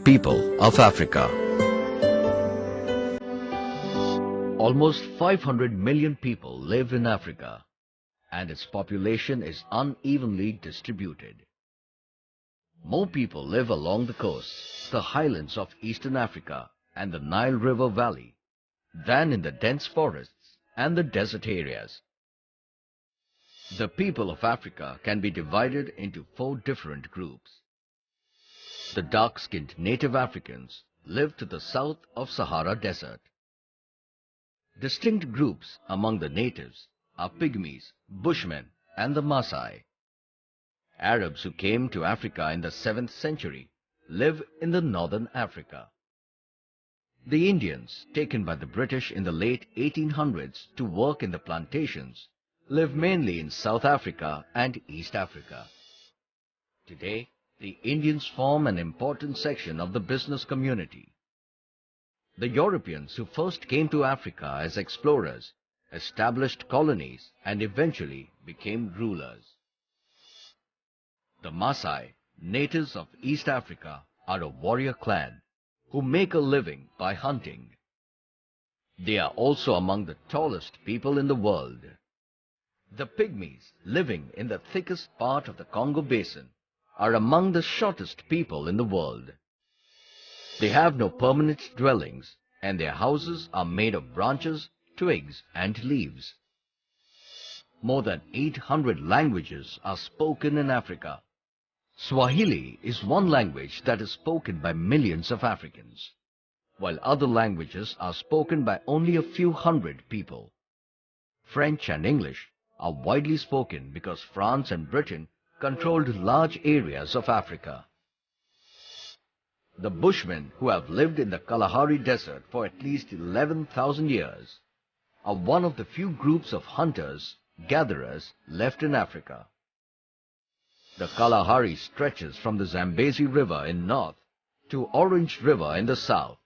people of Africa. Almost 500 million people live in Africa, and its population is unevenly distributed. More people live along the coasts, the highlands of eastern Africa and the Nile River Valley than in the dense forests and the desert areas. The people of Africa can be divided into 4 different groups. The dark-skinned native Africans live to the south of Sahara Desert. Distinct groups among the natives are Pygmies, Bushmen and the Maasai. Arabs who came to Africa in the 7th century live in the northern Africa. The Indians, taken by the British in the late 1800s to work in the plantations, live mainly in South Africa and East Africa. Today, the Indians form an important section of the business community. The Europeans who first came to Africa as explorers established colonies and eventually became rulers. The Maasai, natives of East Africa, are a warrior clan who make a living by hunting. They are also among the tallest people in the world. The Pygmies, living in the thickest part of the Congo Basin, are among the shortest people in the world. They have no permanent dwellings, and their houses are made of branches, twigs and leaves. More than 800 languages are spoken in Africa. Swahili is one language that is spoken by millions of Africans, while other languages are spoken by only a few hundred people. French and English are widely spoken because France and Britain controlled large areas of Africa. The Bushmen, who have lived in the Kalahari Desert for at least 11,000 years, are one of the few groups of hunters, gatherers left in Africa. The Kalahari stretches from the Zambezi River in north to Orange River in the south,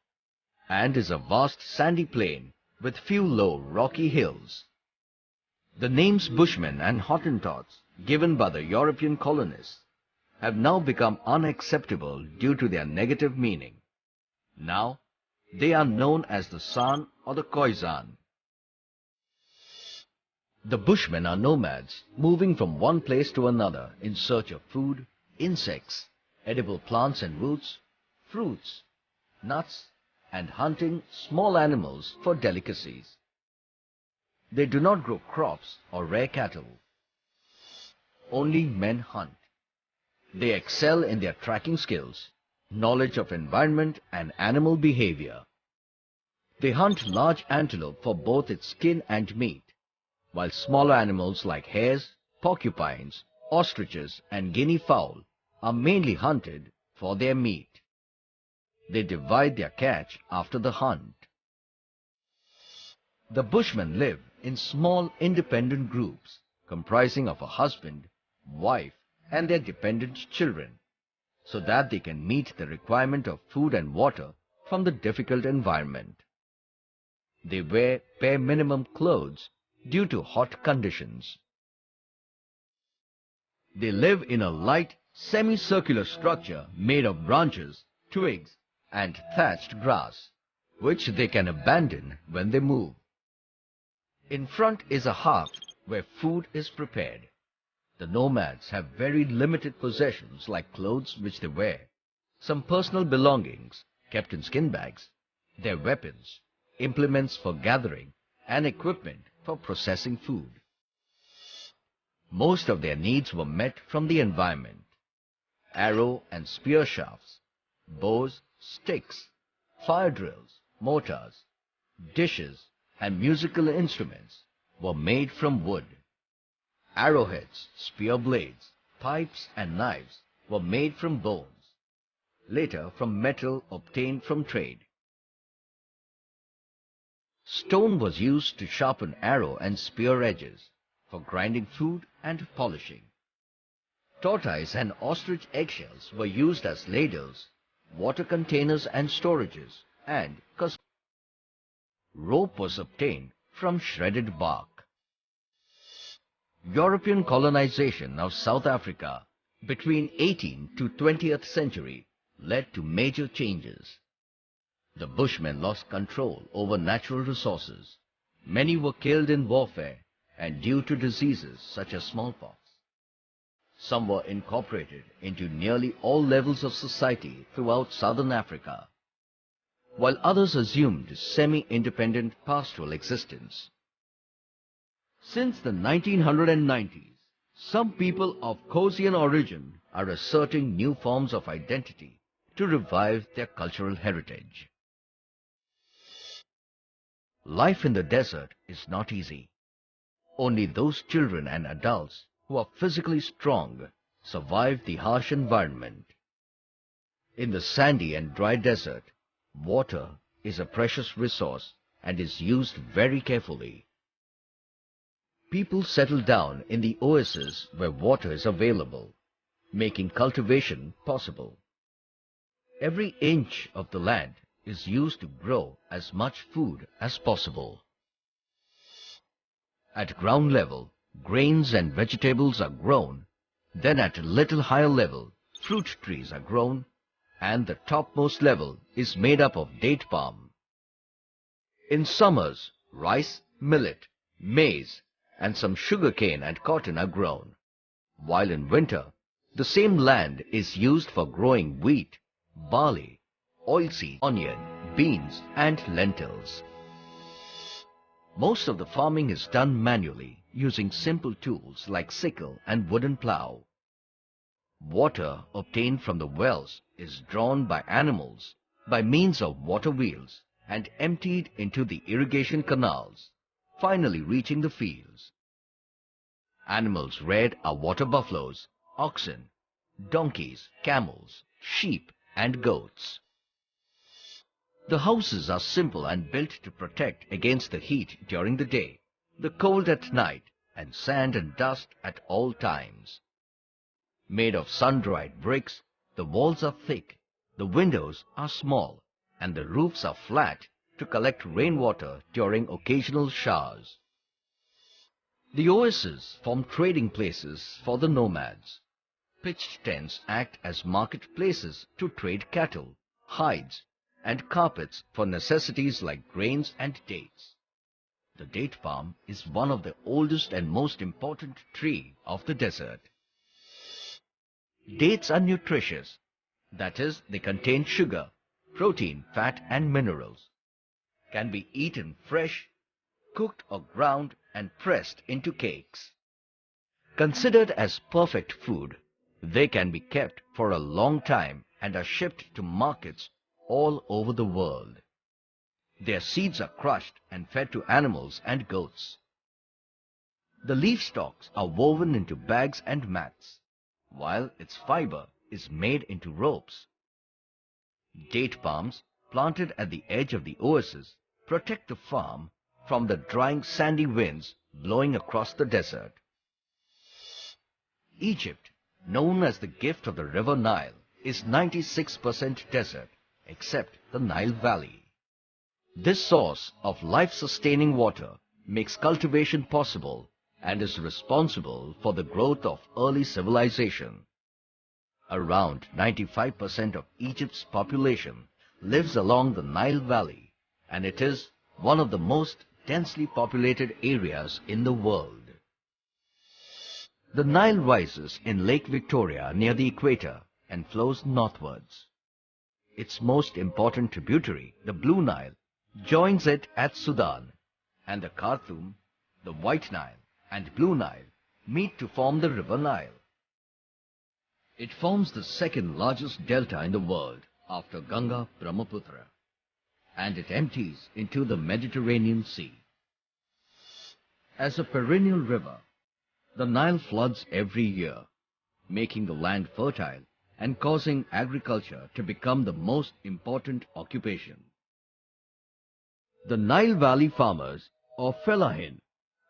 and is a vast sandy plain with few low rocky hills. The names Bushmen and Hottentots, given by the European colonists, have now become unacceptable due to their negative meaning. Now, they are known as the San or the Khoisan. The Bushmen are nomads, moving from one place to another in search of food, insects, edible plants and roots, fruits, nuts, and hunting small animals for delicacies. They do not grow crops or rear cattle. Only men hunt. They excel in their tracking skills, knowledge of environment and animal behavior. They hunt large antelope for both its skin and meat, while smaller animals like hares, porcupines, ostriches and guinea fowl are mainly hunted for their meat. They divide their catch after the hunt. The Bushmen live in small independent groups comprising of a husband, wife and their dependent children, so that they can meet the requirement of food and water from the difficult environment. They wear bare minimum clothes due to hot conditions. They live in a light semicircular structure made of branches, twigs and thatched grass, which they can abandon when they move. In front is a hearth where food is prepared. The nomads have very limited possessions like clothes which they wear, some personal belongings kept in skin bags, their weapons, implements for gathering, and equipment for processing food. Most of their needs were met from the environment. Arrow and spear shafts, bows, sticks, fire drills, mortars, dishes, and musical instruments were made from wood. Arrowheads, spear blades, pipes and knives were made from bones, later from metal obtained from trade. Stone was used to sharpen arrow and spear edges, for grinding food and polishing. Tortoise and ostrich eggshells were used as ladles, water containers and storages, and rope was obtained from shredded bark. European colonization of South Africa between 18th to 20th century led to major changes. The Bushmen lost control over natural resources. Many were killed in warfare and due to diseases such as smallpox. Some were incorporated into nearly all levels of society throughout southern Africa, while others assumed semi-independent pastoral existence. Since the 1990s, some people of Khoisan origin are asserting new forms of identity to revive their cultural heritage. Life in the desert is not easy. Only those children and adults who are physically strong survive the harsh environment. In the sandy and dry desert, water is a precious resource and is used very carefully. People settle down in the oases where water is available, making cultivation possible. Every inch of the land is used to grow as much food as possible. At ground level, grains and vegetables are grown, then at a little higher level, fruit trees are grown, and the topmost level is made up of date palm. In summers, rice, millet, maize, and some sugarcane and cotton are grown, while in winter, the same land is used for growing wheat, barley, oilseed, onion, beans, and lentils. Most of the farming is done manually using simple tools like sickle and wooden plow. Water obtained from the wells is drawn by animals by means of water wheels and emptied into the irrigation canals, finally reaching the fields. Animals reared are water buffaloes, oxen, donkeys, camels, sheep, and goats. The houses are simple and built to protect against the heat during the day, the cold at night, and sand and dust at all times. Made of sun-dried bricks, the walls are thick, the windows are small, and the roofs are flat to collect rainwater during occasional showers. The oases form trading places for the nomads. Pitched tents act as marketplaces to trade cattle, hides, and carpets for necessities like grains and dates. The date palm is one of the oldest and most important tree of the desert. Dates are nutritious, that is, they contain sugar, protein, fat, and minerals. Can be eaten fresh, cooked or ground and pressed into cakes. Considered as perfect food, they can be kept for a long time and are shipped to markets all over the world. Their seeds are crushed and fed to animals and goats. The leaf stalks are woven into bags and mats, while its fiber is made into ropes. Date palms planted at the edge of the oasis protect the farm from the drying sandy winds blowing across the desert. Egypt, known as the gift of the river Nile, is 96% desert except the Nile Valley. This source of life-sustaining water makes cultivation possible and is responsible for the growth of early civilization. Around 95% of Egypt's population lives along the Nile Valley, and it is one of the most densely populated areas in the world. The Nile rises in Lake Victoria near the equator and flows northwards. Its most important tributary, the Blue Nile, joins it at Sudan, and the Khartoum, the White Nile, and Blue Nile meet to form the River Nile. It forms the second largest delta in the world after Ganga Brahmaputra, and it empties into the Mediterranean Sea. As a perennial river, the Nile floods every year, making the land fertile and causing agriculture to become the most important occupation. The Nile Valley farmers, or fellahin,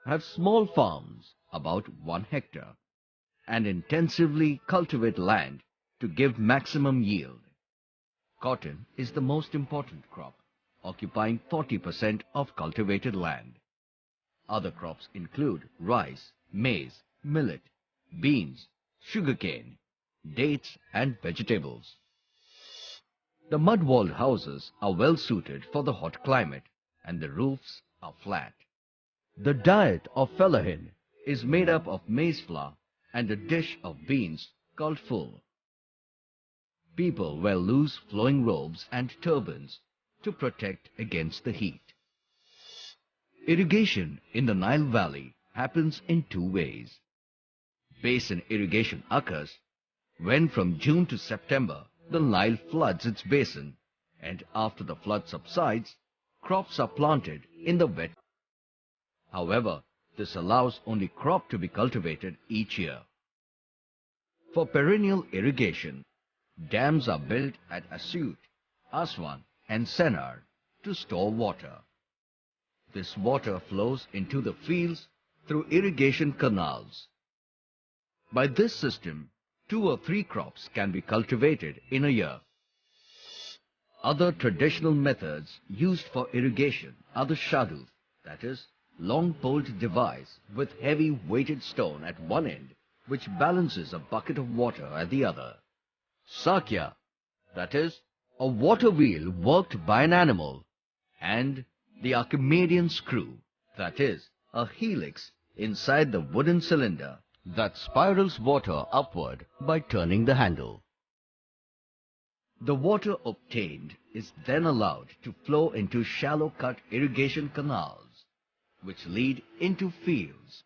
have small farms, about 1 hectare, and intensively cultivate land to give maximum yield. Cotton is the most important crop, occupying 40% of cultivated land. Other crops include rice, maize, millet, beans, sugarcane, dates, and vegetables. The mud-walled houses are well suited for the hot climate and the roofs are flat. The diet of fellahin is made up of maize flour and a dish of beans called ful. People wear loose flowing robes and turbans to protect against the heat. Irrigation in the Nile Valley happens in two ways. Basin irrigation occurs when from June to September the Nile floods its basin, and after the flood subsides, crops are planted in the wet. However, this allows only crop to be cultivated each year. For perennial irrigation, dams are built at Asyut, Aswan and Sennar to store water. This water flows into the fields through irrigation canals. By this system, 2 or 3 crops can be cultivated in a year. Other traditional methods used for irrigation are the shaduf, that is, long-poled device with heavy weighted stone at one end which balances a bucket of water at the other. Sakya, that is, a water wheel worked by an animal, and the Archimedean screw, that is, a helix inside the wooden cylinder that spirals water upward by turning the handle. The water obtained is then allowed to flow into shallow cut irrigation canals, which lead into fields